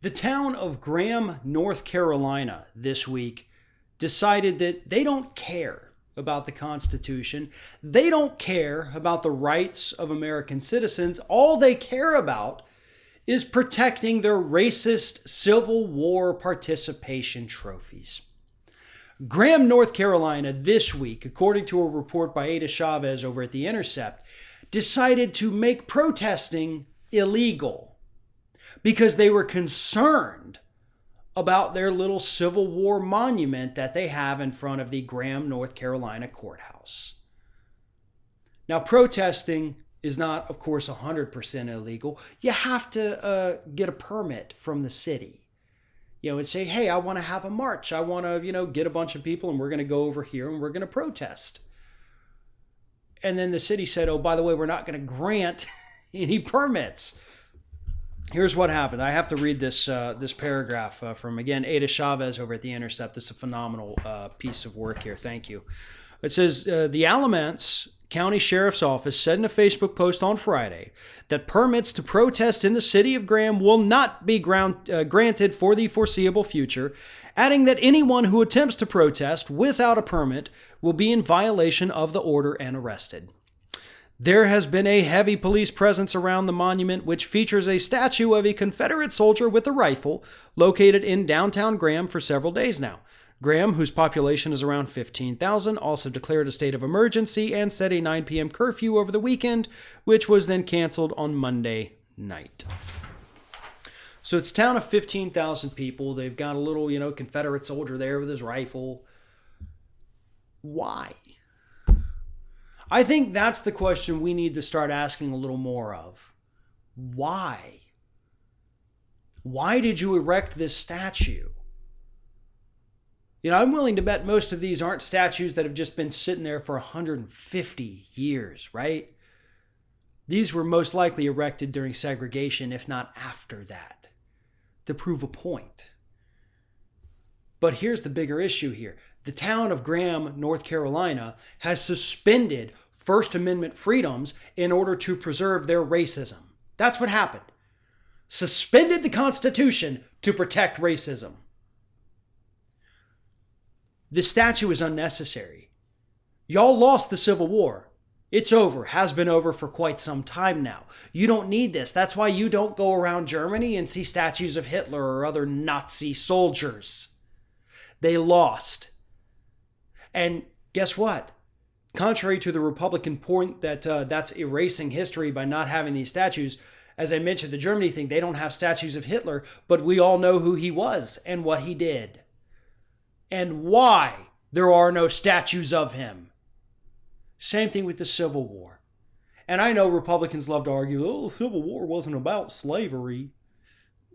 The town of Graham, North Carolina, this week decided that they don't care about the Constitution. They don't care about the rights of American citizens. All they care about is protecting their racist Civil War participation trophies. Graham, North Carolina, this week, according to a report by Ada Chavez over at The Intercept, decided to make protesting illegal because they were concerned about their little Civil War monument that they have in front of the Graham, North Carolina courthouse. Now, protesting is not, of course, 100% illegal. You have to get a permit from the city. And say, hey, I want to have a march. I want to, get a bunch of people and we're going to go over here and we're going to protest. And then the city said, oh, by the way, we're not going to grant any permits. Here's what happened. I have to read this paragraph from, again, Ada Chavez over at The Intercept. This is a phenomenal piece of work here. Thank you. It says, the Alamance County Sheriff's Office said in a Facebook post on Friday that permits to protest in the city of Graham will not be granted for the foreseeable future, adding that anyone who attempts to protest without a permit will be in violation of the order and arrested. There has been a heavy police presence around the monument, which features a statue of a Confederate soldier with a rifle located in downtown Graham for several days now. Graham, whose population is around 15,000, also declared a state of emergency and set a 9 p.m. curfew over the weekend, which was then canceled on Monday night. So it's a town of 15,000 people. They've got a little, Confederate soldier there with his rifle. Why? I think that's the question we need to start asking a little more of. Why? Why did you erect this statue? I'm willing to bet most of these aren't statues that have just been sitting there for 150 years, right? These were most likely erected during segregation, if not after that, to prove a point. But here's the bigger issue here. The town of Graham, North Carolina, has suspended First Amendment freedoms in order to preserve their racism. That's what happened. Suspended the Constitution to protect racism. This statue is unnecessary. Y'all lost the Civil War. It's over. Has been over for quite some time now. You don't need this. That's why you don't go around Germany and see statues of Hitler or other Nazi soldiers. They lost. And guess what? Contrary to the Republican point that that's erasing history by not having these statues, as I mentioned, the Germany thing, they don't have statues of Hitler, but we all know who he was and what he did. And why there are no statues of him. Same thing with the Civil War. And I know Republicans love to argue, the Civil War wasn't about slavery.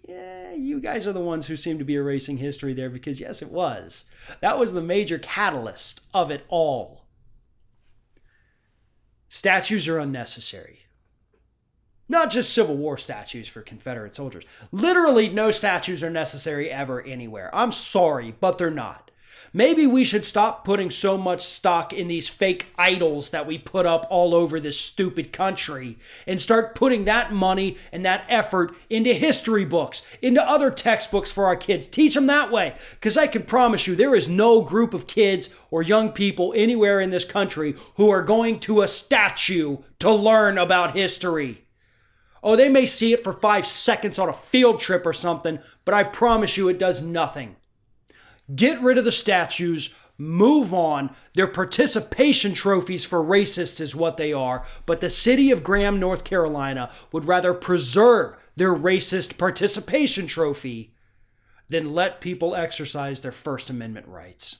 Yeah, you guys are the ones who seem to be erasing history there because, yes, it was. That was the major catalyst of it all. Statues are unnecessary. Not just Civil War statues for Confederate soldiers. Literally no statues are necessary ever anywhere. I'm sorry, but they're not. Maybe we should stop putting so much stock in these fake idols that we put up all over this stupid country and start putting that money and that effort into history books, into other textbooks for our kids. Teach them that way. Because I can promise you there is no group of kids or young people anywhere in this country who are going to a statue to learn about history. Oh, they may see it for 5 seconds on a field trip or something, but I promise you it does nothing. Get rid of the statues, move on. Their participation trophies for racists is what they are, but the city of Graham, North Carolina would rather preserve their racist participation trophy than let people exercise their First Amendment rights.